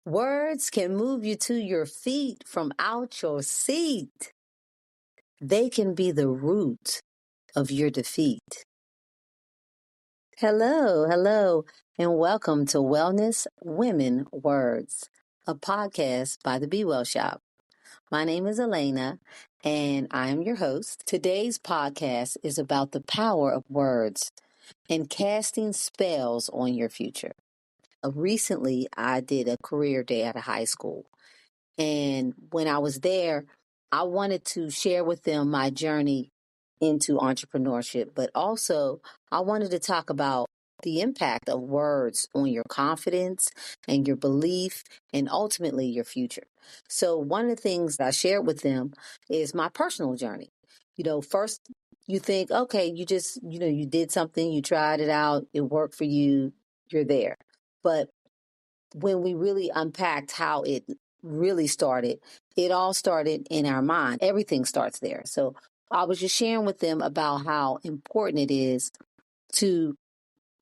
Words can move you to your feet from out your seat. They can be the root of your defeat. Hello, and welcome to Wellness Women Words, a podcast by the Be Well Shop. My name is Elena, and I am your host. Today's podcast is about the power of words and casting spells on your future. Recently, I did a career day at a high school. And when I was there, I wanted to share with them my journey into entrepreneurship, but also I wanted to talk about the impact of words on your confidence and your belief and ultimately your future. So, one of the things I shared with them is my personal journey. First you think, okay, you just, you did something, you tried it out, it worked for you, you're there. But when we really unpacked how it really started, it all started in our mind. Everything starts there. So I was just sharing with them about how important it is to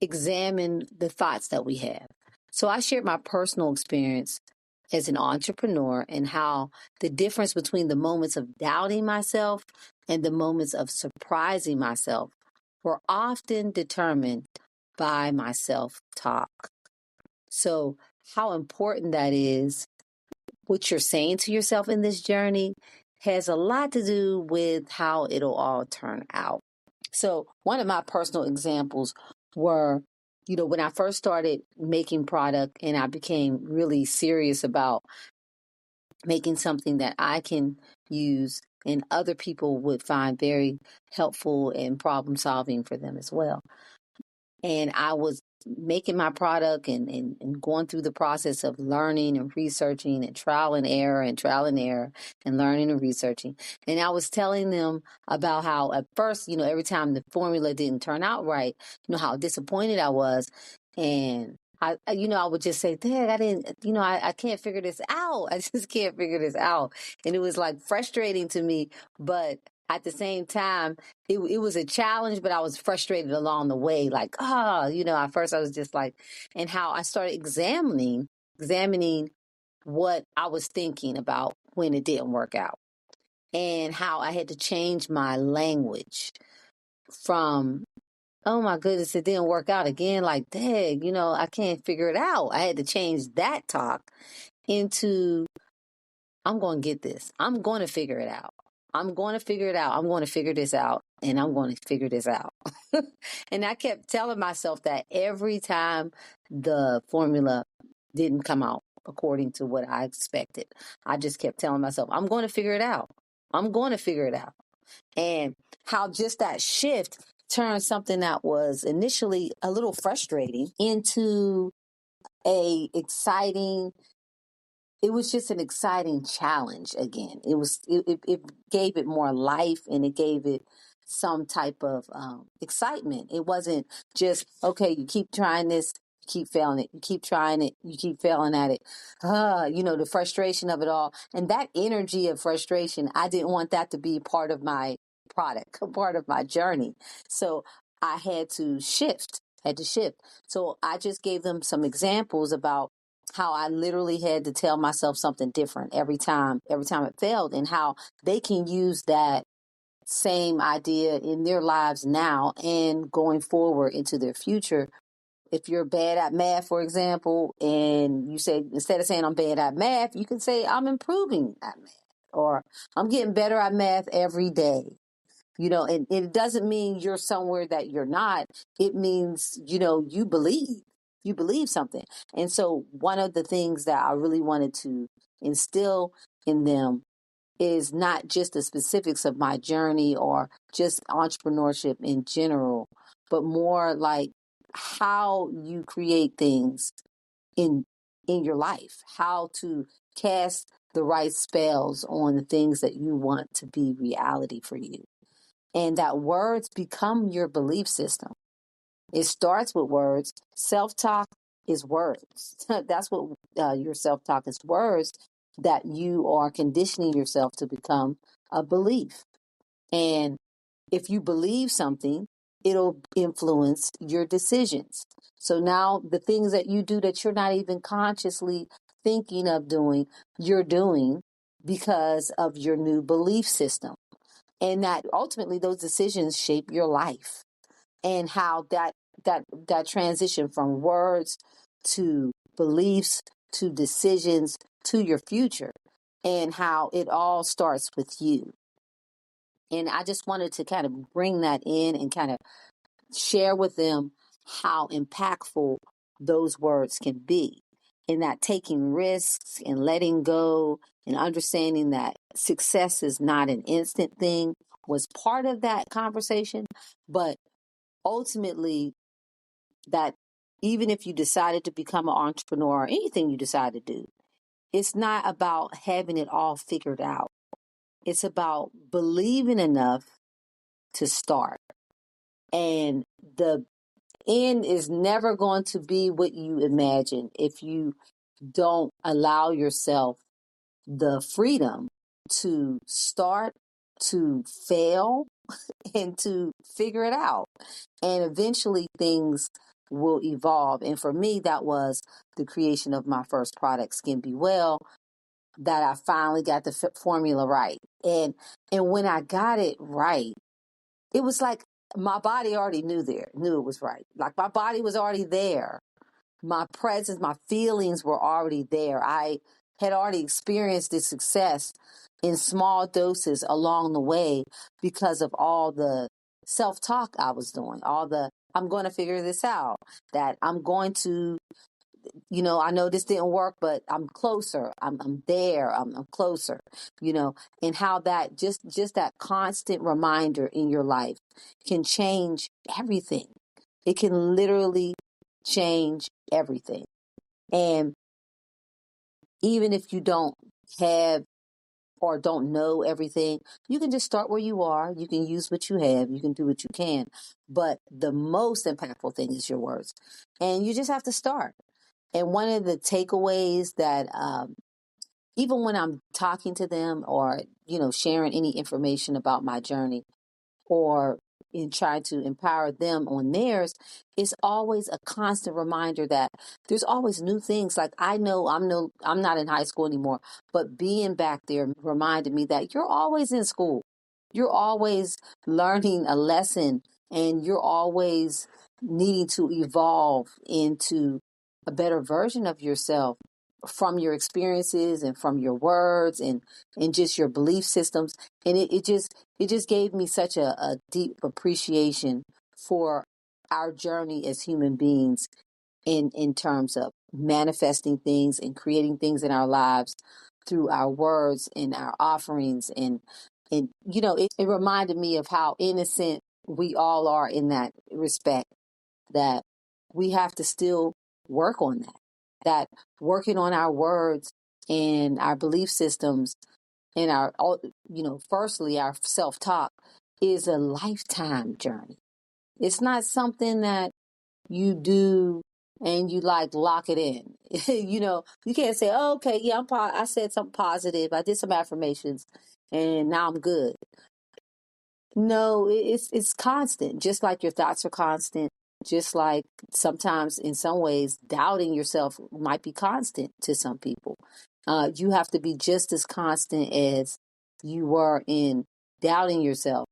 examine the thoughts that we have. So I shared my personal experience as an entrepreneur and how the difference between the moments of doubting myself and the moments of surprising myself were often determined by my self talk. So, how important that is, what you're saying to yourself in this journey, has a lot to do with how it'll all turn out. So, one of my personal examples were, when I first started making product and I became really serious about making something that I can use and other people would find very helpful and problem solving for them as well. And I was making my product and going through the process of learning and researching and trial and error and learning and researching. And I was telling them about how at first, every time the formula didn't turn out right, how disappointed I was. And I would just say, Dad, I didn't, I can't figure this out. I just can't figure this out. And it was like frustrating to me, but at the same time, it was a challenge, but I was frustrated along the way. Like, at first I was just like, and how I started examining what I was thinking about when it didn't work out and how I had to change my language from, oh my goodness, it didn't work out again. Like, dang, I can't figure it out. I had to change that talk into, I'm going to get this. I'm going to figure it out. I'm going to figure it out. I'm going to figure this out. And I'm going to figure this out. And I kept telling myself that every time the formula didn't come out according to what I expected. I just kept telling myself, I'm going to figure it out. I'm going to figure it out. And how just that shift turned something that was initially a little frustrating into a exciting, it was just an exciting challenge again. It gave it more life and it gave it some type of excitement. It wasn't just, okay, you keep trying this, you keep failing it, you keep trying it, you keep failing at it. The frustration of it all. And that energy of frustration, I didn't want that to be part of my product, part of my journey. So I had to shift. So I just gave them some examples about how I literally had to tell myself something different every time it failed, and how they can use that same idea in their lives now and going forward into their future. If you're bad at math, for example, and you say, instead of saying I'm bad at math, you can say I'm improving at math, or I'm getting better at math every day. And it doesn't mean you're somewhere that you're not. It means, you believe something. And so one of the things that I really wanted to instill in them is not just the specifics of my journey or just entrepreneurship in general, but more like how you create things in in your life, how to cast the right spells on the things that you want to be reality for you, and that words become your belief system. It starts with words. Self talk is words. That's what your self talk is, words that you are conditioning yourself to become a belief. And if you believe something, it'll influence your decisions. So now the things that you do that you're not even consciously thinking of doing, you're doing because of your new belief system. And that ultimately those decisions shape your life, and how that transition from words to beliefs to decisions to your future, and how it all starts with you. And I just wanted to kind of bring that in and kind of share with them how impactful those words can be, in that taking risks and letting go and understanding that success is not an instant thing was part of that conversation. But ultimately, that even if you decided to become an entrepreneur or anything you decide to do, it's not about having it all figured out. It's about believing enough to start. And the end is never going to be what you imagine if you don't allow yourself the freedom to start, to fail, and to figure it out. And eventually things will evolve. And for me, that was the creation of my first product, Skin Be Well, that I finally got the formula right. And when I got it right, it was like my body already knew it was right. Like my body was already there. My presence, my feelings were already there. I had already experienced this success in small doses along the way because of all the self-talk I was doing, all the I'm going to figure this out, that I'm going to, I know this didn't work, but I'm closer. I'm there. I'm closer, and how that just that constant reminder in your life can change everything. It can literally change everything. And even if you don't have or don't know everything, you can just start where you are. You can use what you have. You can do what you can. But the most impactful thing is your words. And you just have to start. And one of the takeaways that even when I'm talking to them or, sharing any information about my journey, or in trying to empower them on theirs, it's always a constant reminder that there's always new things. Like I know I'm not in high school anymore, but being back there reminded me that you're always in school. You're always learning a lesson, and you're always needing to evolve into a better version of yourself from your experiences and from your words and just your belief systems. And it just gave me such a deep appreciation for our journey as human beings in terms of manifesting things and creating things in our lives through our words and our offerings. And it reminded me of how innocent we all are in that respect, that we have to still work on that working on our words and our belief systems and firstly, our self-talk is a lifetime journey. It's not something that you do and you like lock it in. You can't say, oh, okay, yeah, I said something positive. I did some affirmations and now I'm good. No, it's constant, just like your thoughts are constant, just like sometimes in some ways doubting yourself might be constant to some people. You have to be just as constant as you were in doubting yourself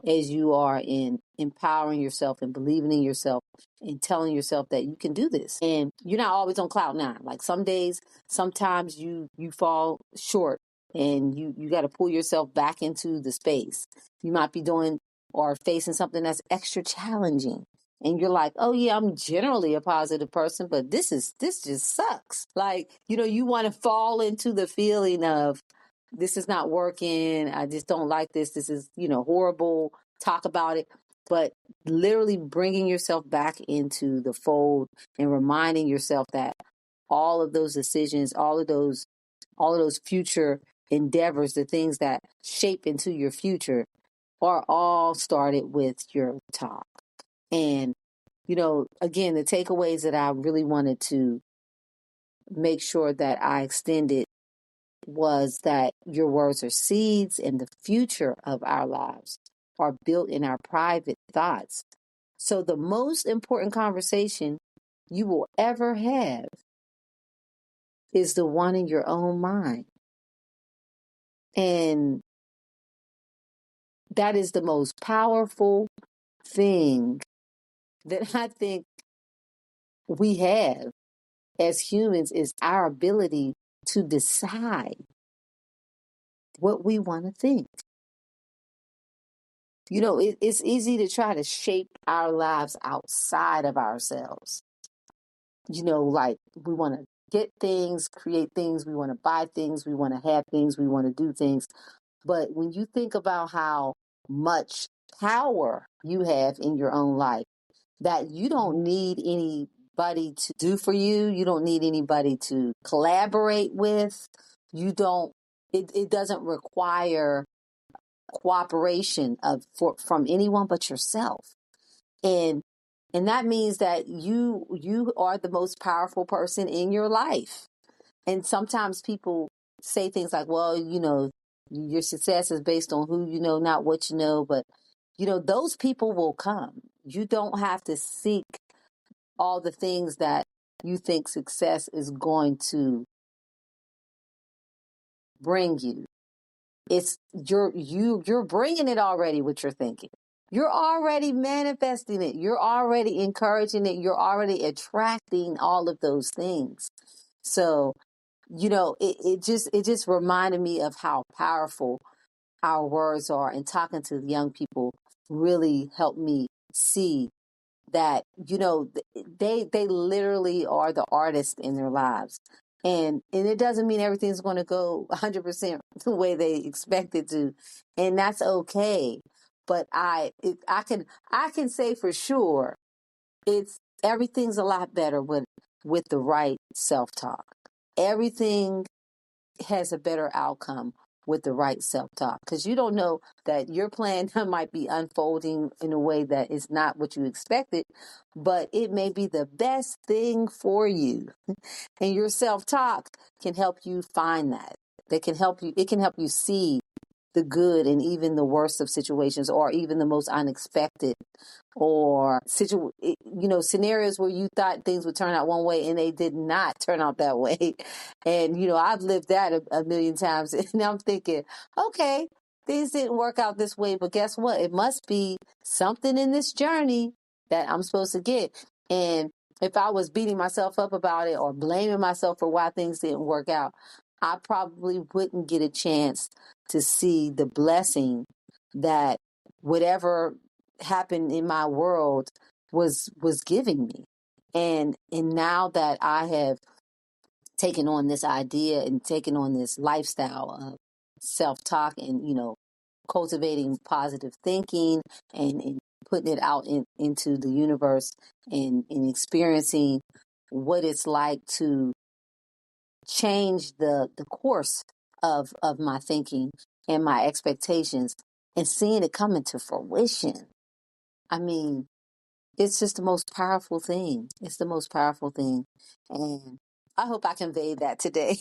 as you are in empowering yourself and believing in yourself and telling yourself that you can do this. And you're not always on cloud nine. Like some days, sometimes you fall short and you got to pull yourself back into the space. You might be doing or facing something that's extra challenging. And you're like, oh yeah, I'm generally a positive person, but this just sucks. Like, you want to fall into the feeling of this is not working. I just don't like this. This is, horrible. Talk about it. But literally bringing yourself back into the fold and reminding yourself that all of those decisions, all of those future endeavors, the things that shape into your future are all started with your talk. And, again, the takeaways that I really wanted to make sure that I extended was that your words are seeds and the future of our lives are built in our private thoughts. So the most important conversation you will ever have is the one in your own mind. And that is the most powerful thing that I think we have as humans, is our ability to decide what we want to think. It's easy to try to shape our lives outside of ourselves. Like we want to get things, create things, we want to buy things, we want to have things, we want to do things. But when you think about how much power you have in your own life, that you don't need anybody to do for you, you don't need anybody to collaborate with, it doesn't require cooperation from anyone but yourself. And that means that you are the most powerful person in your life. And sometimes people say things like, well, your success is based on who you know, not what you know. But, those people will come. You don't have to seek all the things that you think success is going to bring you. It's you're bringing it already with your thinking. You're already manifesting it. You're already encouraging it. You're already attracting all of those things. So, it just reminded me of how powerful our words are, and talking to young people really helped me see that, they literally are the artists in their lives. And it doesn't mean everything's going to go 100% the way they expect it to, and that's okay. But I can say for sure, it's everything's a lot better with the right self-talk. Everything has a better outcome with the right self-talk, because you don't know that your plan might be unfolding in a way that is not what you expected, but it may be the best thing for you. And your self-talk can help you find that. It can help you see the good in even the worst of situations, or even the most unexpected, or scenarios where you thought things would turn out one way and they did not turn out that way. And I've lived that a million times, and I'm thinking, okay, things didn't work out this way, but guess what? It must be something in this journey that I'm supposed to get. And if I was beating myself up about it or blaming myself for why things didn't work out, I probably wouldn't get a chance to see the blessing that whatever happened in my world was giving me. And now that I have taken on this idea and taken on this lifestyle of self-talk, and cultivating positive thinking, and putting it out into the universe, and experiencing what it's like to change the course of my thinking and my expectations, and seeing it come into fruition. I mean, it's just the most powerful thing. It's the most powerful thing. And I hope I conveyed that today.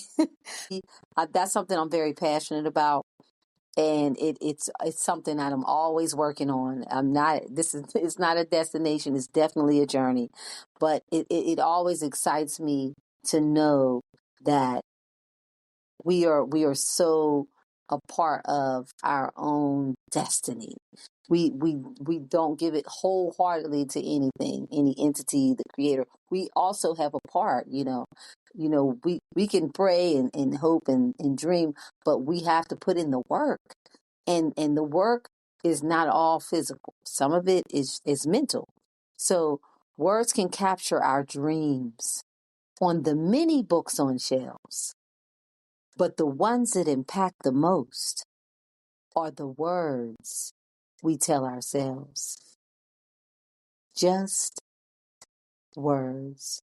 That's something I'm very passionate about. And it's something that I'm always working on. It's not a destination. It's definitely a journey. But it always excites me to know that we are so a part of our own destiny. We don't give it wholeheartedly to anything, any entity, the creator. We also have a part, we can pray and hope and dream, but we have to put in the work. And the work is not all physical. Some of it is mental. So words can capture our dreams on the many books on shelves. But the ones that impact the most are the words we tell ourselves. Just words.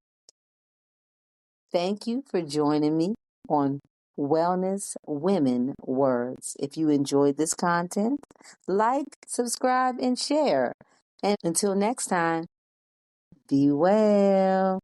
Thank you for joining me on Wellness Women Words. If you enjoyed this content, like, subscribe, and share. And until next time, be well.